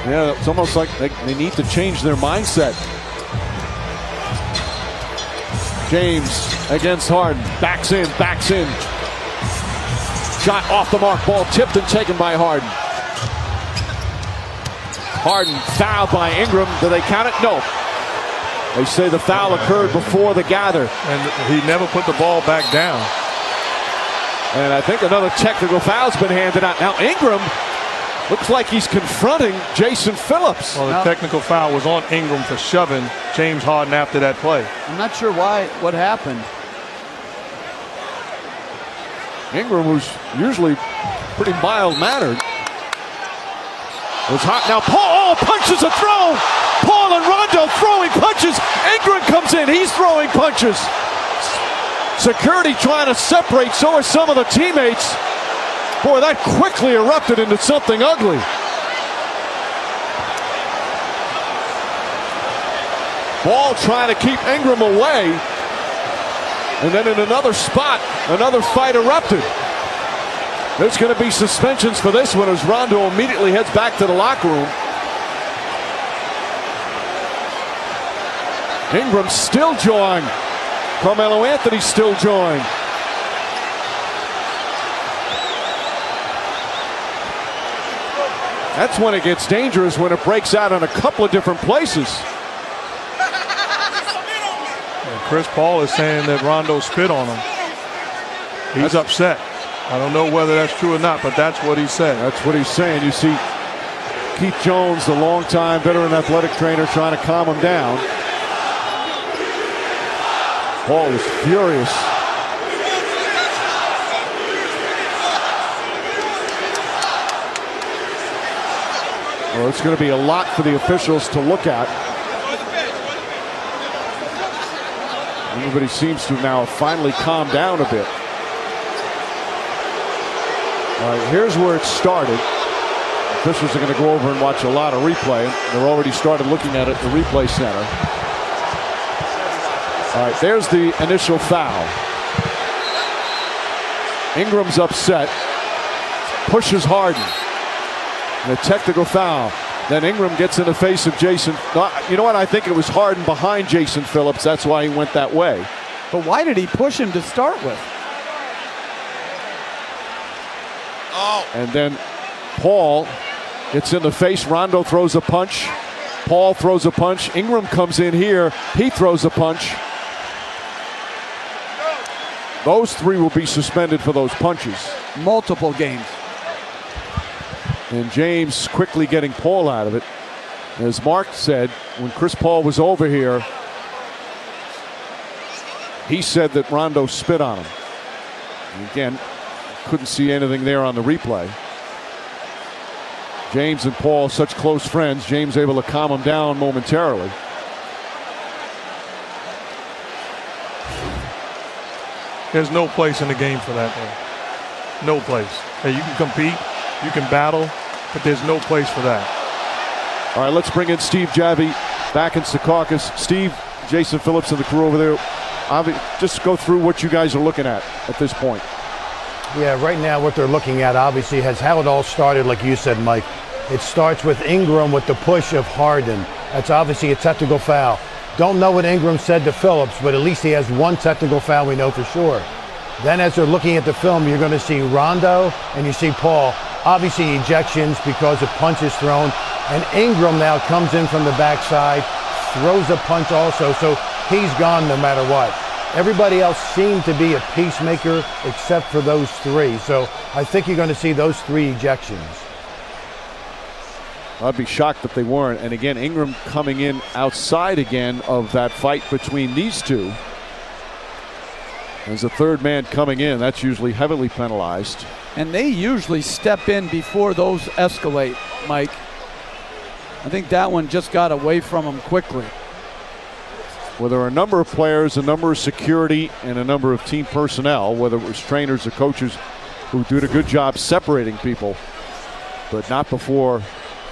Yeah, it's almost like they need to change their mindset. James against Harden. Backs in. Shot off the mark. Ball tipped and taken by Harden. Harden fouled by Ingram. Do they count it? No. They say the foul occurred before the gather. And he never put the ball back down. And I think another technical foul's been handed out. Now Ingram looks like he's confronting Jason Phillips. Well, the technical foul was on Ingram for shoving James Harden after that play. I'm not sure what happened. Ingram, who's usually pretty mild-mannered, was hot. Now Paul punches are thrown. Paul and Rondo throwing punches. Ingram comes in. He's throwing punches. Security trying to separate. So are some of the teammates. Boy, that quickly erupted into something ugly. Ball trying to keep Ingram away. And then in another spot, another fight erupted. There's going to be suspensions for this one as Rondo immediately heads back to the locker room. Ingram still jawing. Carmelo Anthony still jawing. That's when it gets dangerous, when it breaks out in a couple of different places. Chris Paul is saying that Rondo spit on him. He's upset. I don't know whether that's true or not, but that's what he said. That's what he's saying. You see Keith Jones, the longtime veteran athletic trainer, trying to calm him down. Paul is furious. Well, it's going to be a lot for the officials to look at. Everybody seems to now finally calm down a bit. All right, here's where it started. Officials are going to go over and watch a lot of replay. They're already started looking at it at the replay center. All right, there's the initial foul. Ingram's upset. Pushes Harden. And a technical foul. Then Ingram gets in the face of Jason. You know what? I think it was Harden behind Jason Phillips. That's why he went that way. But why did he push him to start with? Oh. And then Paul gets in the face. Rondo throws a punch. Paul throws a punch. Ingram comes in here. He throws a punch. Those three will be suspended for those punches. Multiple games. And James quickly getting Paul out of it. As Mark said, when Chris Paul was over here, he said that Rondo spit on him. And again, couldn't see anything there on the replay. James and Paul, such close friends. James able to calm him down momentarily. There's no place in the game for that, man. No place. Hey, you can compete, you can battle, but there's no place for that. All right, let's bring in Steve Javy back in Secaucus. Steve, Jason Phillips and the crew over there. Just go through what you guys are looking at this point. Yeah, right now what they're looking at obviously has how it all started, like you said, Mike. It starts with Ingram with the push of Harden. That's obviously a technical foul. Don't know what Ingram said to Phillips, but at least he has one technical foul we know for sure. Then as they're looking at the film, you're going to see Rondo and you see Paul. Obviously ejections because of punches thrown. And Ingram now comes in from the backside, throws a punch also, so he's gone no matter what. Everybody else seemed to be a peacemaker except for those three. So I think you're going to see those three ejections. I'd be shocked if they weren't. And again, Ingram coming in outside again of that fight between these two. As a third man coming in, that's usually heavily penalized. And they usually step in before those escalate, Mike. I think that one just got away from him quickly. Well, there are a number of players, a number of security, and a number of team personnel, whether it was trainers or coaches, who did a good job separating people, but not before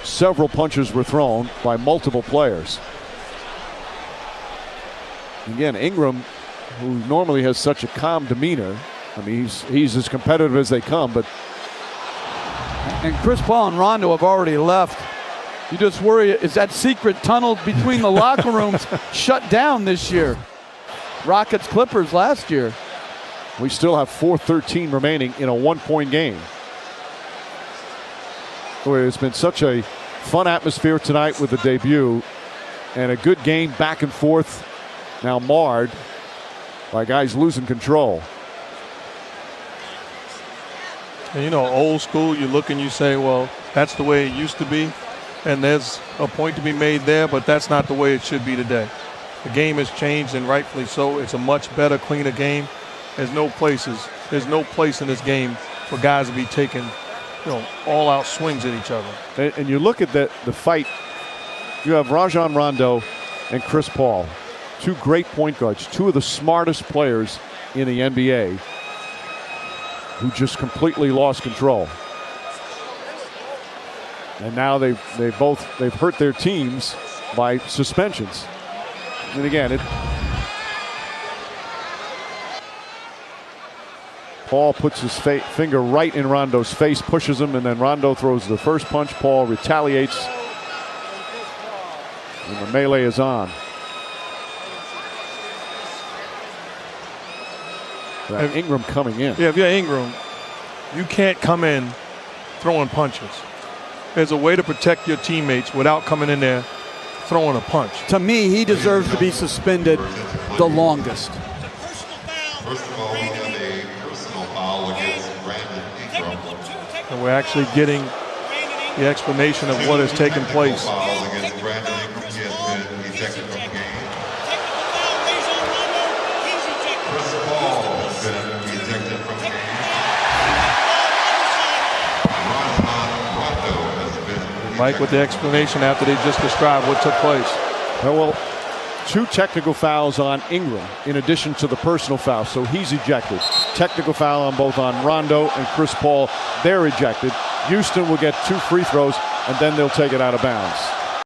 several punches were thrown by multiple players. Again, Ingram, who normally has such a calm demeanor, I mean, he's as competitive as they come, but. And Chris Paul and Rondo have already left. You just worry, is that secret tunnel between the locker rooms shut down this year? Rockets Clippers last year. We still have 4:13 remaining in a 1-point game. Boy, it's been such a fun atmosphere tonight with the debut, and a good game back and forth, now marred by guys losing control. And you know, old school, you look and you say, well, that's the way it used to be. And there's a point to be made there, but that's not the way it should be today. The game has changed, and rightfully so. It's a much better, cleaner game. There's no place in this game for guys to be taking, all-out swings at each other. And you look at the fight. You have Rajon Rondo and Chris Paul, two great point guards, two of the smartest players in the NBA, who just completely lost control. And now they've hurt their teams by suspensions. And again, Paul puts his finger right in Rondo's face, pushes him, and then Rondo throws the first punch. Paul retaliates, and the melee is on. Ingram coming in. Yeah, if you're Ingram, you can't come in throwing punches. There's a way to protect your teammates without coming in there throwing a punch. To me, he deserves to be suspended the longest. First of all, we have a personal foul against Brandon Ingram. And we're actually getting the explanation of what has taken place. Foul against Brandon Ingram. He has been ejected from the game. Chris Paul has been ejected from the game. Mike with the explanation after they just described what took place. Well, two technical fouls on Ingram in addition to the personal foul, so he's ejected. Technical foul on both on Rondo and Chris Paul. They're ejected. Houston will get 2 free throws, and then they'll take it out of bounds.